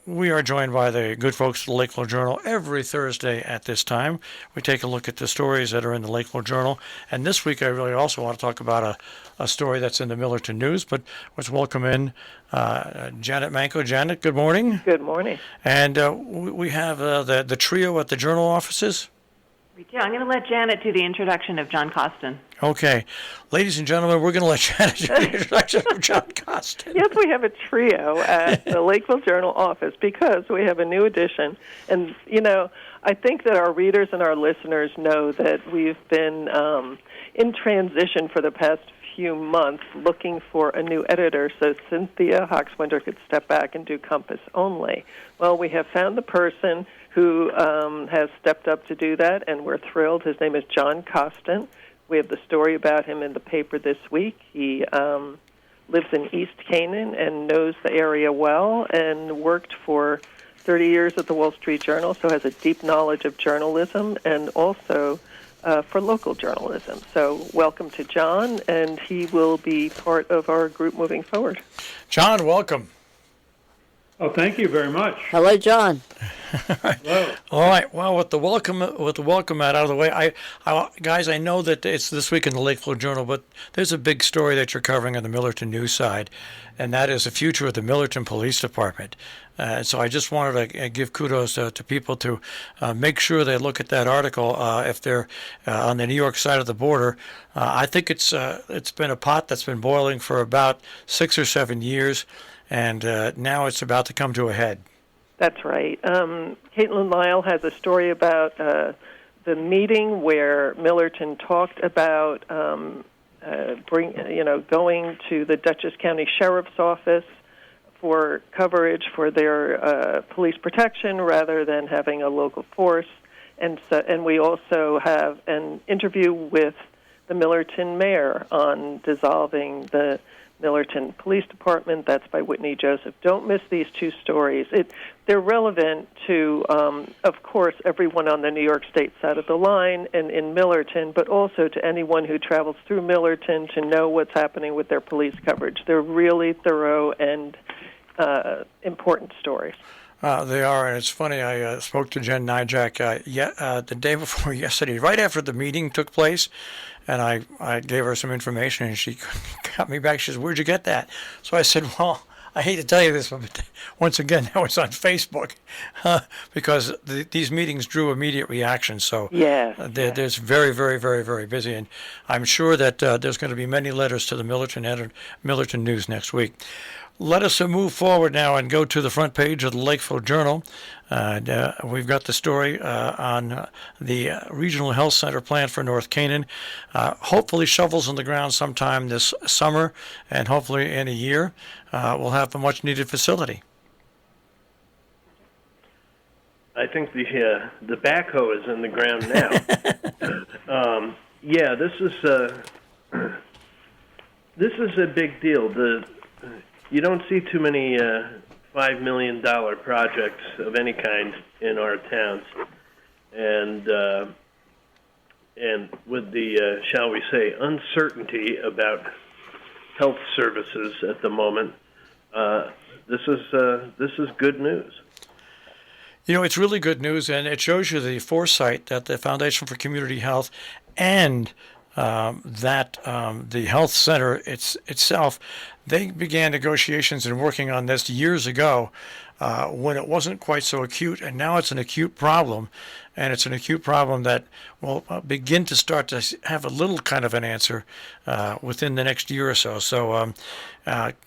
We are joined by the good folks at the Lakeville Journal every Thursday at this time. We take a look at the stories that are in the Lakeville Journal. And this week I really also want to talk about a story that's in the Millerton News. But let's welcome in Janet Manko. Janet, good morning. Good morning. And we have the trio at the Journal offices. We do. I'm going to let Janet do the introduction of John Costin. Okay. Ladies and gentlemen, we're going to let Janet do the introduction of John Costin. Yes, we have a trio at the Lakeville Journal office because we have a new edition. And, you know, I think that our readers and our listeners know that we've been in transition for the past few months looking for a new editor so Cynthia Hawkswinter could step back and do Compass only. Well, we have found the person who has stepped up to do that, and we're thrilled. His name is John Costin. We have the story about him in the paper this week. He lives in East Canaan and knows the area well and worked for 30 years at the Wall Street Journal, so has a deep knowledge of journalism and also for local journalism. So welcome to John, and he will be part of our group moving forward. John, welcome. Oh, thank you very much. Hello, John. Hello. All right. Well, with the welcome mat out of the way, guys, I know that it's this week in the Lakeville Journal, but there's a big story that you're covering on the Millerton News side, and that is the future of the Millerton Police Department. So I just wanted to give kudos to people to make sure they look at that article if they're on the New York side of the border. I think it's been a pot that's been boiling for about 6 or 7 years. And now it's about to come to a head. That's right. Caitlin Lyle has a story about the meeting where Millerton talked about going to the Dutchess County Sheriff's Office for coverage for their police protection rather than having a local force. And we also have an interview with the Millerton mayor on dissolving the Millerton Police Department. That's by Whitney Joseph. Don't miss these two stories. They're relevant to, of course, everyone on the New York State side of the line and in Millerton, but also to anyone who travels through Millerton to know what's happening with their police coverage. They're really thorough and important stories. They are, and it's funny, I spoke to Jen Nijak the day before yesterday, right after the meeting took place, and I gave her some information, and she got me back. She says, "Where'd you get that?" So I said, "Well, I hate to tell you this, but once again, now it's on Facebook because these meetings drew immediate reactions. So there's very, very, very, very busy, and I'm sure that there's going to be many letters to the Millerton News next week. Let us move forward now and go to the front page of the Lakeville Journal. We've got the story on the Regional Health Center plan for North Canaan. Hopefully shovels in the ground sometime this summer, and hopefully in a year we'll have a much-needed facility. I think the backhoe is in the ground now. This is a big deal. You don't see too many $5 million projects of any kind in our towns, and with the shall we say uncertainty about health services at the moment, this is good news. You know, it's really good news, and it shows you the foresight that the Foundation for Community Health and the health center itself, they began negotiations and working on this years ago when it wasn't quite so acute, and now it's an acute problem, and it's an acute problem that will begin to start to have a little kind of an answer within the next year or so. So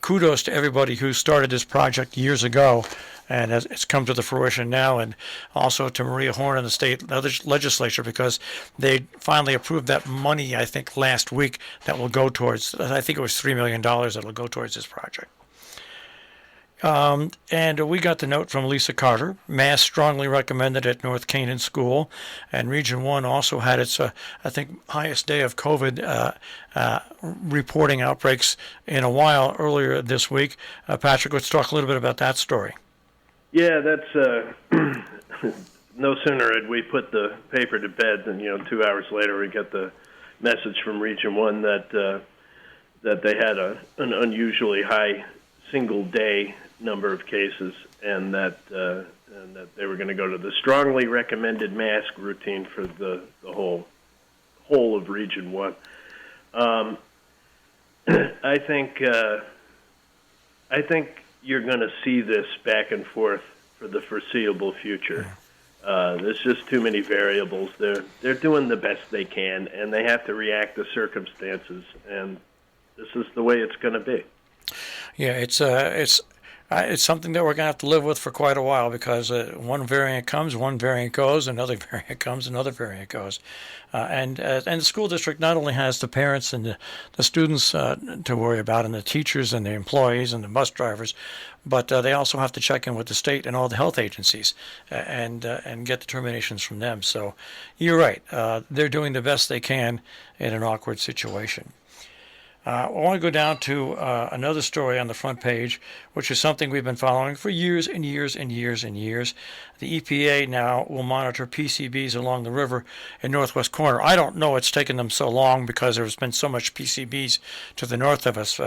kudos to everybody who started this project years ago, and it's come to the fruition now, and also to Maria Horn and the state legislature, because they finally approved that money, I think, last week that will go towards, I think it was $3 million that will go towards this project. And we got the note from Lisa Carter. Mass strongly recommended at North Canaan School, and Region 1 also had its, I think, highest day of COVID reporting outbreaks in a while earlier this week. Patrick, let's talk a little bit about that story. Yeah, that's no sooner had we put the paper to bed than 2 hours later we get the message from Region 1 that they had an unusually high single day number of cases, and that they were going to go to the strongly recommended mask routine for the whole of Region 1. I think you're going to see this back and forth for the foreseeable future. There's just too many variables. They're doing the best they can, and they have to react to circumstances, and this is the way it's going to be. Yeah, it's something that we're going to have to live with for quite a while, because one variant comes, one variant goes, another variant comes, another variant goes. And the school district not only has the parents and the students to worry about, and the teachers and the employees and the bus drivers, but they also have to check in with the state and all the health agencies and get determinations from them. So you're right. They're doing the best they can in an awkward situation. I want to go down to another story on the front page, which is something we've been following for years and years and years and years. The EPA now will monitor PCBs along the river in northwest corner. I don't know it's taken them so long because there's been so much PCBs to the north of us.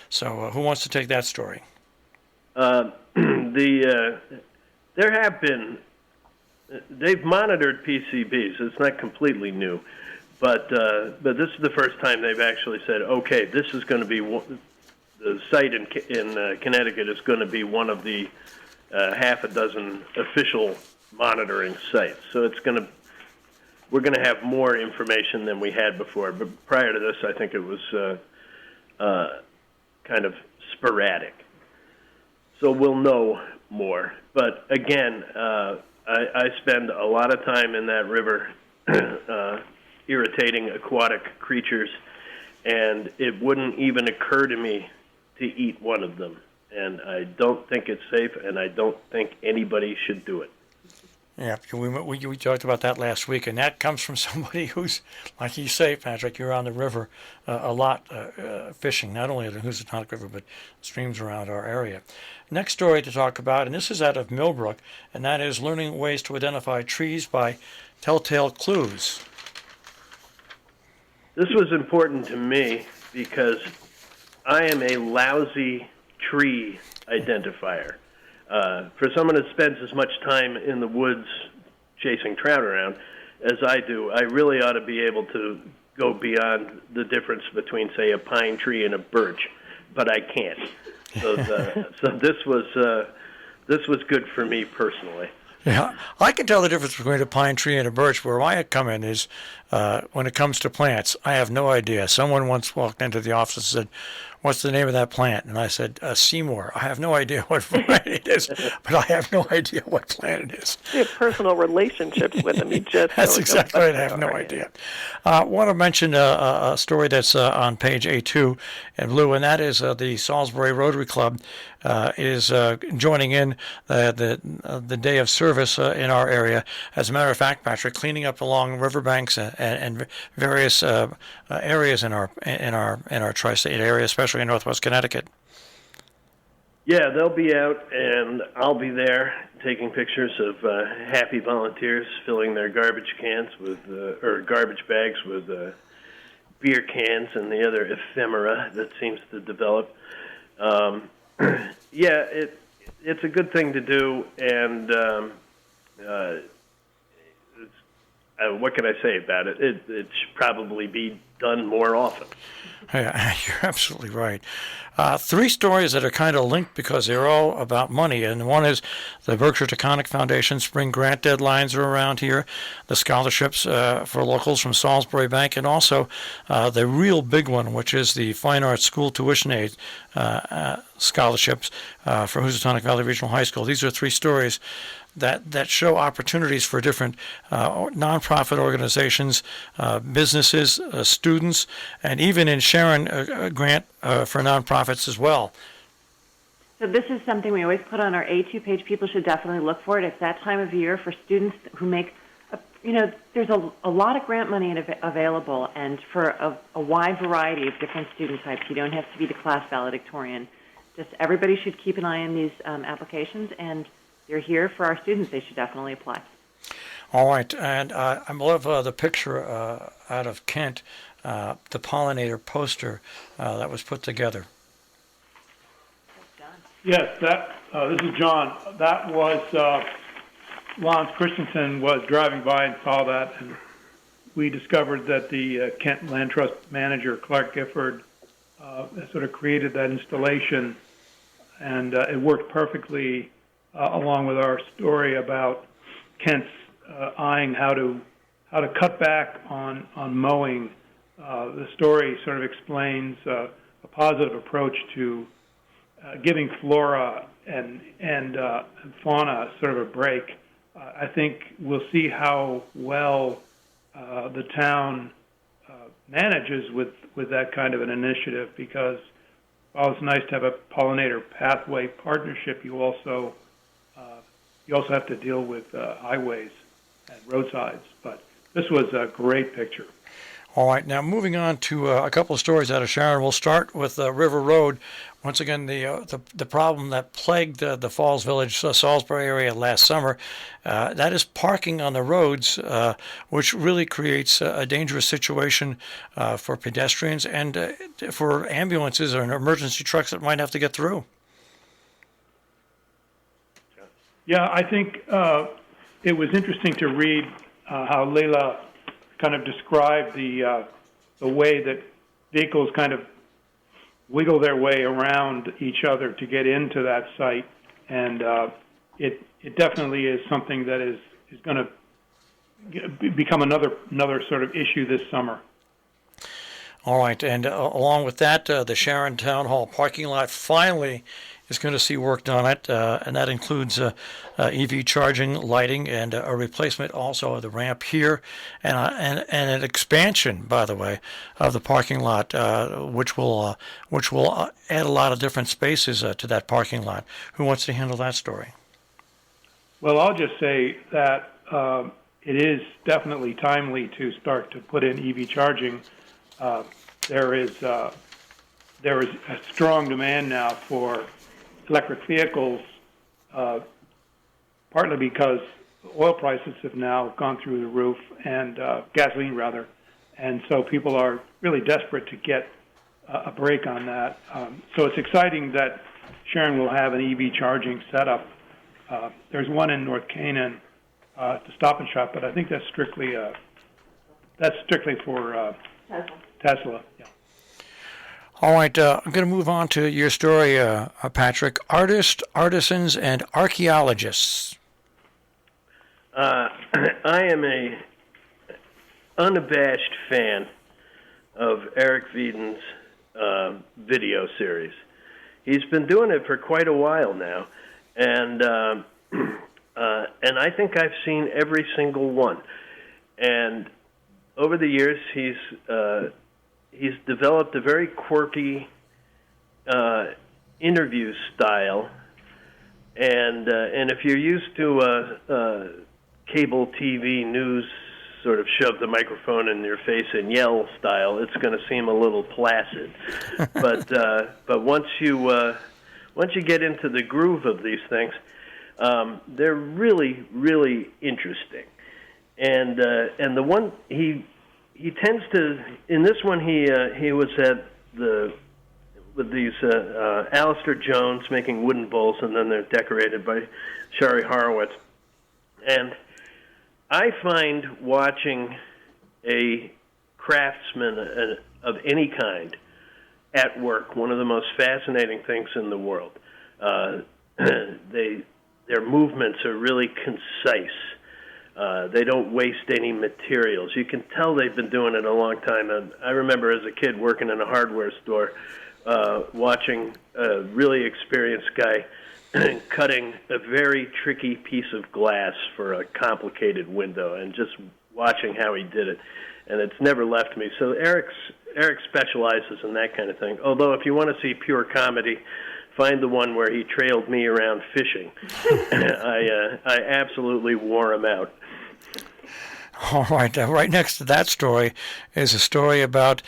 So who wants to take that story? There have been, they've monitored PCBs. It's not completely new. But this is the first time they've actually said, okay, this is going to be the site in Connecticut is going to be one of the half a dozen official monitoring sites. So we're going to have more information than we had before. But prior to this, I think it was kind of sporadic. So we'll know more. But again, I spend a lot of time in that river. Irritating aquatic creatures, and it wouldn't even occur to me to eat one of them. And I don't think it's safe, and I don't think anybody should do it. Yeah, we talked about that last week, and that comes from somebody who's, like you say, Patrick, you're on the river a lot fishing, not only the Housatonic River, but streams around our area. Next story to talk about, and this is out of Millbrook, and that is learning ways to identify trees by telltale clues. This was important to me because I am a lousy tree identifier. For someone that spends as much time in the woods chasing trout around as I do, I really ought to be able to go beyond the difference between, say, a pine tree and a birch, but I can't. So this was good for me personally. Yeah, I can tell the difference between a pine tree and a birch. Where I come in is when it comes to plants, I have no idea. Someone once walked into the office and said, "What's the name of that plant?" And I said, "Seymour." I have no idea what variety it is, but I have no idea what plant it is. You have personal relationships with them. You just That's don't exactly know right. I have no idea. I want to mention a story that's on page A2 in blue, and that is the Salisbury Rotary Club is joining in the Day of Service in our area. As a matter of fact, Patrick, cleaning up along riverbanks and various areas in our tri-state area, especially in Northwest Connecticut. Yeah, they'll be out, and I'll be there taking pictures of happy volunteers filling their garbage cans with, or garbage bags with beer cans and the other ephemera that seems to develop. Yeah, it's a good thing to do, and what can I say about it? It should probably be done more often. Yeah, you're absolutely right. Three stories that are kind of linked because they're all about money. And one is the Berkshire Taconic Foundation spring grant deadlines are around here, the scholarships for locals from Salisbury Bank, and also the real big one, which is the Fine Arts School Tuition Aid scholarships for Housatonic Valley Regional High School. These are three stories that show opportunities for different nonprofit organizations, businesses, students, and even in Sharon, a grant for nonprofits as well. So this is something we always put on our A2 page. People should definitely look for it. It's that time of year for students who make, there's a lot of grant money available, and for a wide variety of different student types. You don't have to be the class valedictorian. Just everybody should keep an eye on these applications, and they're here for our students. They should definitely apply. All right, and I love the picture out of Kent, the pollinator poster that was put together. Yes, this is John. That was, Lance Christensen was driving by and saw that, and we discovered that the Kent Land Trust manager, Clark Gifford, sort of created that installation, and it worked perfectly along with our story about Kent's eyeing how to cut back on mowing. The story sort of explains a positive approach to giving flora and fauna sort of a break. I think we'll see how well the town manages with that kind of an initiative, because while it's nice to have a pollinator pathway partnership, you also have to deal with highways and roadsides. But this was a great picture. All right, now moving on to a couple of stories out of Sharon. We'll start with River Road. Once again, the problem that plagued the Falls Village, Salisbury area last summer, that is parking on the roads, which really creates a dangerous situation for pedestrians and for ambulances or emergency trucks that might have to get through. Yeah, I think it was interesting to read how Leila kind of described the way that vehicles kind of wiggle their way around each other to get into that site, and it definitely is something that is going to become another sort of issue this summer. All right, and along with that, the Sharon Town Hall parking lot finally is going to see work done on it, and that includes EV charging, lighting, and a replacement also of the ramp here, and an expansion, by the way, of the parking lot, which will add a lot of different spaces to that parking lot. Who wants to handle that story? Well, I'll just say that it is definitely timely to start to put in EV charging. There is a strong demand now for electric vehicles, partly because oil prices have now gone through the roof, and gasoline rather, and so people are really desperate to get a break on that. So it's exciting that Sharon will have an EV charging setup. There's one in North Canaan to Stop and Shop, but I think that's strictly for Tesla. Yeah. All right, I'm going to move on to your story, Patrick. Artists, artisans, and archaeologists. I am a unabashed fan of Eric Wieden's video series. He's been doing it for quite a while now, and I think I've seen every single one. And over the years, he's developed a very quirky interview style, and if you're used to cable TV news sort of shove the microphone in your face and yell style, it's going to seem a little placid. But once you get into the groove of these things, they're really, really interesting. And the one he tends to, in this one he was at with these Alistair Jones making wooden bowls, and then they're decorated by Shari Horowitz. And I find watching a craftsman of any kind at work one of the most fascinating things in the world. Their movements are really concise. They don't waste any materials. You can tell they've been doing it a long time. And I remember as a kid working in a hardware store, watching a really experienced guy cutting a very tricky piece of glass for a complicated window, and just watching how he did it. And it's never left me. So Eric specializes in that kind of thing. Although if you want to see pure comedy, find the one where he trailed me around fishing. I absolutely wore him out. All right. Right next to that story is a story about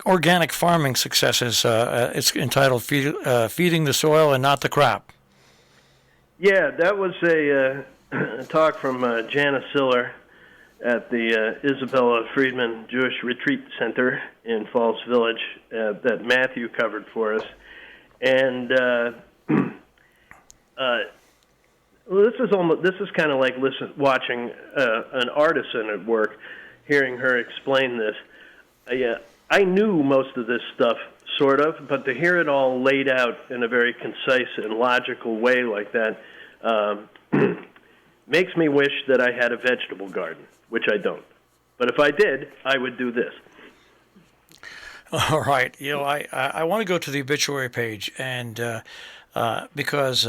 organic farming successes. It's entitled Feeding the Soil and Not the Crop. Yeah, that was a talk from Jana Siller at the Isabella Friedman Jewish Retreat Center in Falls Village that Matthew covered for us. And well, this is kind of like watching an artisan at work, hearing her explain this. I knew most of this stuff, sort of, but to hear it all laid out in a very concise and logical way like that makes me wish that I had a vegetable garden, which I don't. But if I did, I would do this. All right. I want to go to the obituary page, and because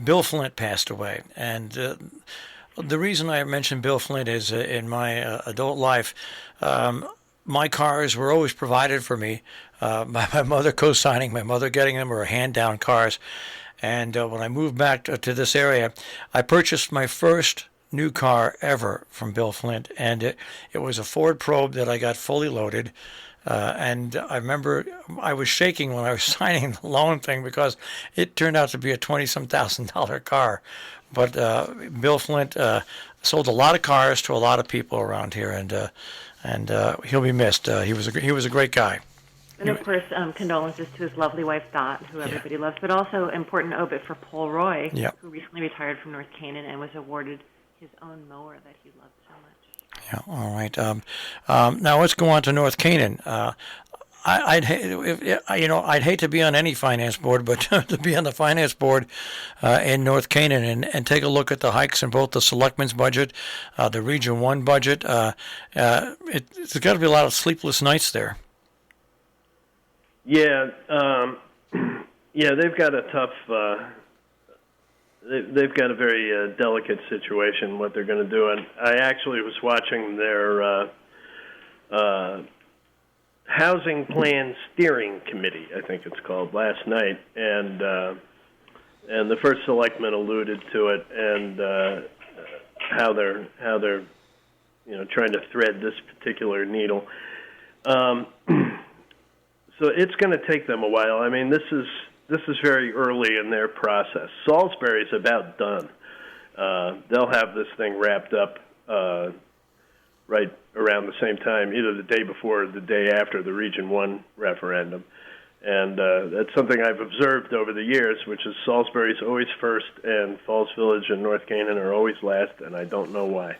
Bill Flint passed away. And the reason I mentioned Bill Flint is in my adult life, my cars were always provided for me. My mother co-signing, my mother getting them, or hand-down cars. And when I moved back to this area, I purchased my first new car ever from Bill Flint. And it was a Ford Probe that I got fully loaded. And I remember I was shaking when I was signing the loan thing because it turned out to be a $20,000 car. But Bill Flint sold a lot of cars to a lot of people around here, and he'll be missed. He was a great guy. And of course, condolences to his lovely wife Dot, who everybody loves, but also important obit for Paul Roy, who recently retired from North Canaan and was awarded his own mower that he loved so much. Yeah. All right. Now let's go on to North Canaan. I'd hate to be on any finance board, but to be on the finance board in North Canaan and take a look at the hikes in both the selectmen's budget, the Region 1 budget. It's got to be a lot of sleepless nights there. Yeah, they've got a tough. They've got a very delicate situation. What they're going to do, and I actually was watching their Housing Plan Steering Committee, I think it's called, last night, and the first selectman alluded to it and how they're trying to thread this particular needle. So it's going to take them a while. I mean, this is very early in their process. Salisbury's about done. They'll have this thing wrapped up right around the same time, either the day before or the day after the Region 1 referendum. And that's something I've observed over the years, which is Salisbury's always first and Falls Village and North Canaan are always last, and I don't know why.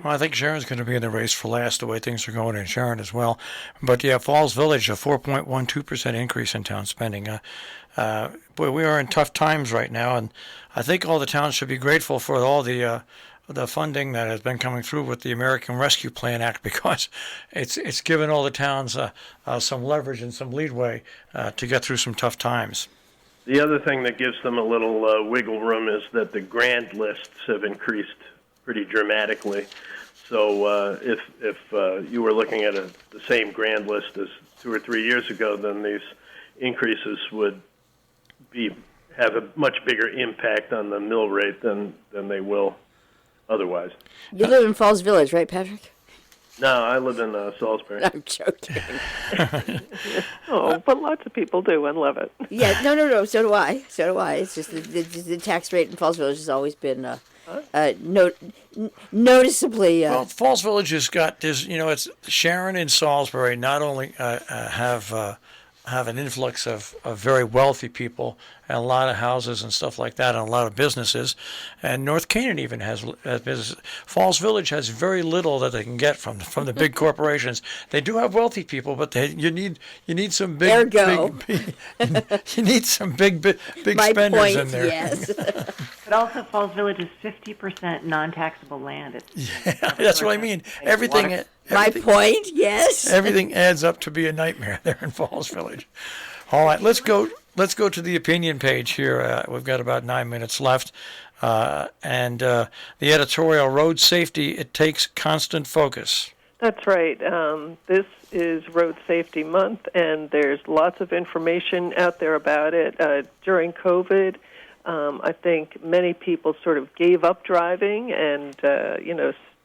Well, I think Sharon's going to be in the race for last, the way things are going in Sharon as well. But yeah, Falls Village, a 4.12% increase in town spending. Boy, we are in tough times right now, and I think all the towns should be grateful for all the funding that has been coming through with the American Rescue Plan Act, because it's given all the towns some leverage and some leadway to get through some tough times. The other thing that gives them a little wiggle room is that the grant lists have increased pretty dramatically. So if you were looking at the same grand list as 2 or 3 years ago, then these increases would have a much bigger impact on the mill rate than they will otherwise. You live in Falls Village, right, Patrick? No, I live in Salisbury. I'm joking. But lots of people do and love it. Yeah, no. So do I. It's just the tax rate in Falls Village has always been noticeably. Well, Falls Village has got this. It's Sharon and Salisbury not only have an influx of very wealthy people and a lot of houses and stuff like that and a lot of businesses, and North Canaan even has business. Falls Village has very little that they can get from the big corporations. They do have wealthy people, but you need some big, you need some big My spenders point, in there. Yes. But also, Falls Village is 50% non-taxable land. That's what I mean. Everything. My point, yes. Everything adds up to be a nightmare there in Falls Village. All right, let's go to the opinion page here. We've got about 9 minutes left. And the editorial, Road Safety, It Takes Constant Focus. That's right. This is Road Safety Month, and there's lots of information out there about it. During COVID, I think many people sort of gave up driving and,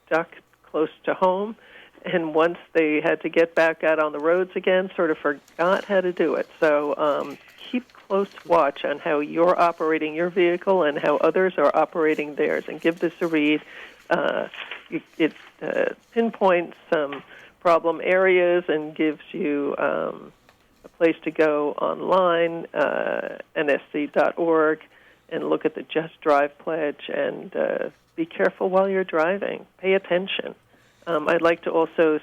stuck close to home. And once they had to get back out on the roads again, sort of forgot how to do it. So keep close watch on how you're operating your vehicle and how others are operating theirs. And give this a read. It pinpoints some problem areas and gives you a place to go online, nsc.org, and look at the Just Drive pledge, and be careful while you're driving. Pay attention. I'd like to also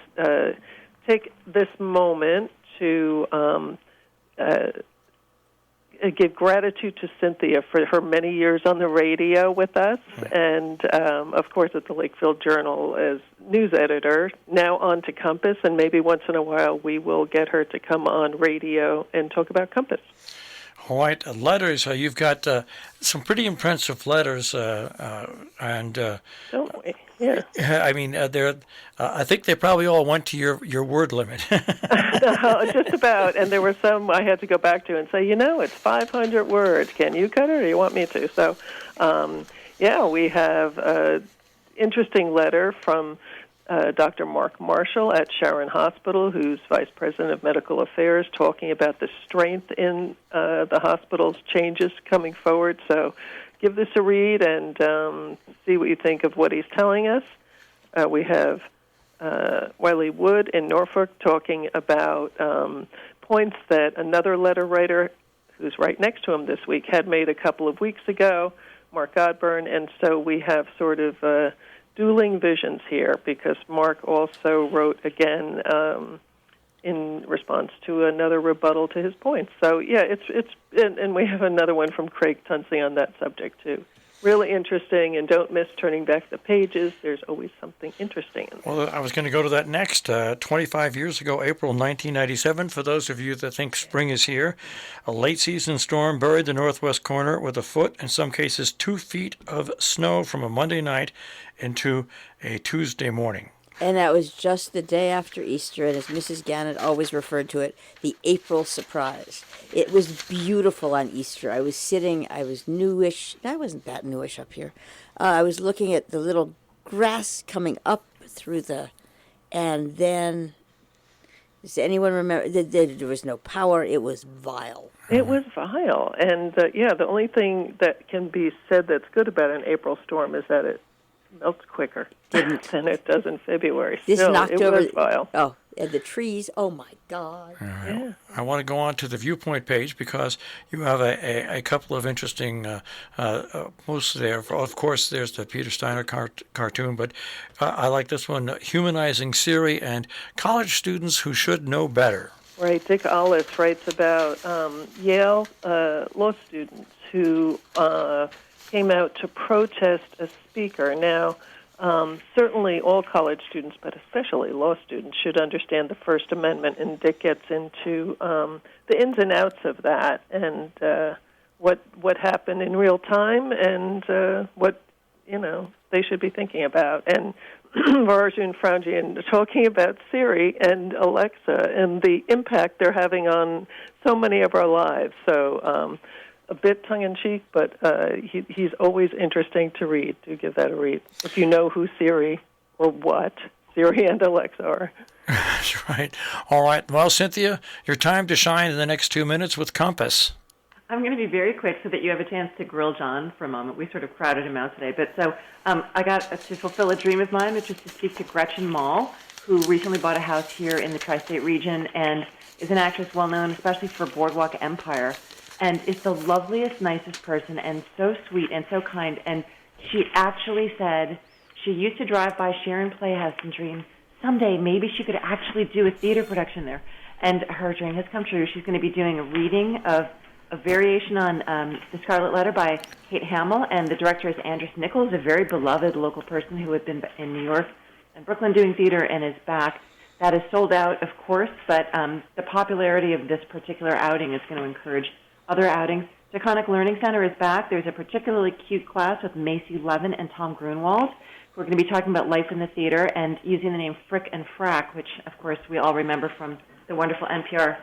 take this moment to give gratitude to Cynthia for her many years on the radio with us, and of course at the Lakeville Journal as news editor, now on to Compass, and maybe once in a while we will get her to come on radio and talk about Compass. All right, letters. You've got some pretty impressive letters, and Don't we? Yeah. I mean, they're. I think they probably all went to your word limit. Just about. And there were some I had to go back to and say, it's 500 words. Can you cut it, or do you want me to? So, we have an interesting letter from Dr. Mark Marshall at Sharon Hospital, who's Vice President of Medical Affairs, talking about the strength in the hospital's changes coming forward. So give this a read and see what you think of what he's telling us. We have Wiley Wood in Norfolk talking about points that another letter writer who's right next to him this week had made a couple of weeks ago, Mark Godburn, and so we have sort of dueling visions here, because Mark also wrote again in response to another rebuttal to his points. So and we have another one from Craig Tunsley on that subject too. Really interesting, and don't miss turning back the pages. There's always something interesting in there. Well, I was going to go to that next. 25 years ago, April 1997, for those of you that think spring is here, a late-season storm buried the northwest corner with 1 foot, in some cases 2 feet of snow from a Monday night into a Tuesday morning. And that was just the day after Easter, and as Mrs. Gannett always referred to it, the April surprise. It was beautiful on Easter. I was newish. I wasn't that newish up here. I was looking at the little grass coming up through and then, does anyone remember, there was no power. It was vile. It was vile. And, the only thing that can be said that's good about an April storm is that it melts quicker than it does in February. This knocked it over. was vile. Oh, and the trees. Oh my God! Yeah. I want to go on to the Viewpoint page because you have a couple of interesting posts there. Of course, there's the Peter Steiner cartoon, but I like this one: humanizing Siri and college students who should know better. Right. Dick Ollis writes about Yale law students who came out to protest a speaker. Now, certainly all college students, but especially law students, should understand the First Amendment, and Dick gets into the ins and outs of that, and what happened in real time, and what they should be thinking about. And Varjun Frangian talking about Siri and Alexa and the impact they're having on so many of our lives. So a bit tongue-in-cheek, but he's always interesting to read. Do give that a read. If you know who Siri or what Siri and Alexa are. That's right. All right. Well, Cynthia, your time to shine in the next 2 minutes with Compass. I'm going to be very quick so that you have a chance to grill John for a moment. We sort of crowded him out today. But so I got to fulfill a dream of mine, which is to speak to Gretchen Mall, who recently bought a house here in the tri-state region and is an actress well known, especially for Boardwalk Empire. And is the loveliest, nicest person, and so sweet and so kind. And she actually said she used to drive by Sharon Playhouse and dream someday maybe she could actually do a theater production there. And her dream has come true. She's going to be doing a reading of a variation on The Scarlet Letter by Kate Hamill, and the director is Andres Nichols, a very beloved local person who had been in New York and Brooklyn doing theater and is back. That is sold out, of course, but the popularity of this particular outing is going to encourage other outings. Taconic Learning Center is back. There's a particularly cute class with Macy Levin and Tom Grunwald, who are going to be talking about life in the theater and using the name Frick and Frack, which, of course, we all remember from the wonderful NPR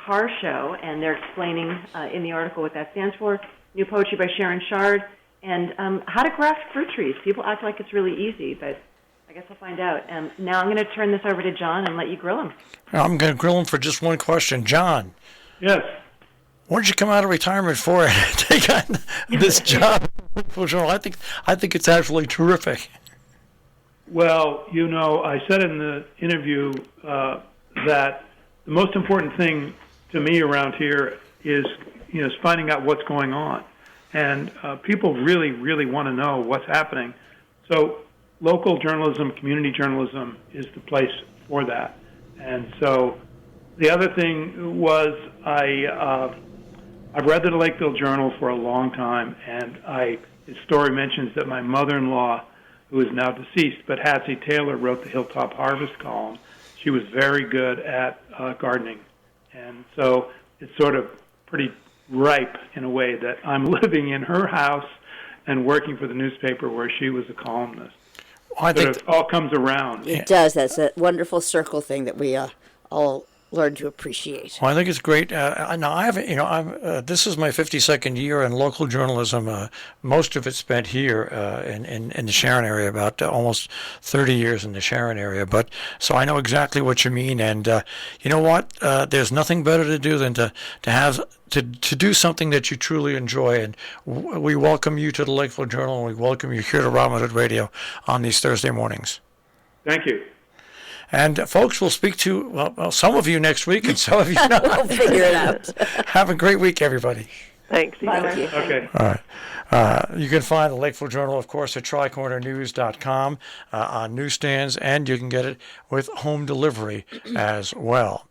car show. And they're explaining in the article what that stands for. New poetry by Sharon Shard, and how to graft fruit trees. People act like it's really easy, but I guess I'll find out. Now I'm going to turn this over to John and let you grill him. I'm going to grill him for just one question. John. Yes. What did you come out of retirement for and take on this job? I think it's absolutely terrific. Well, I said in the interview that the most important thing to me around here is, is finding out what's going on. And people really, really want to know what's happening. So local journalism, community journalism is the place for that. And so the other thing was I've read the Lakeville Journal for a long time, and his story mentions that my mother-in-law, who is now deceased, but Hattie Taylor wrote the Hilltop Harvest column. She was very good at gardening. And so it's sort of pretty ripe in a way that I'm living in her house and working for the newspaper where she was a columnist. I think it all comes around. It does. That's a wonderful circle thing that we all learn to appreciate. Well, I think it's great. Now, I haven't, this is my 52nd year in local journalism. Most of it spent here in the Sharon area, about almost 30 years in the Sharon area. But so I know exactly what you mean. And you know what? There's nothing better to do than to do something that you truly enjoy. And we welcome you to the Lakeville Journal, and we welcome you here to Robin Hood Radio on these Thursday mornings. Thank you. And folks, we'll speak to some of you next week, and some of you not. We'll figure it out. Have a great week, everybody. Thanks. Thank you. Okay. All right. You can find the Lakeville Journal, of course, at tricornernews.com on newsstands, and you can get it with home delivery as well.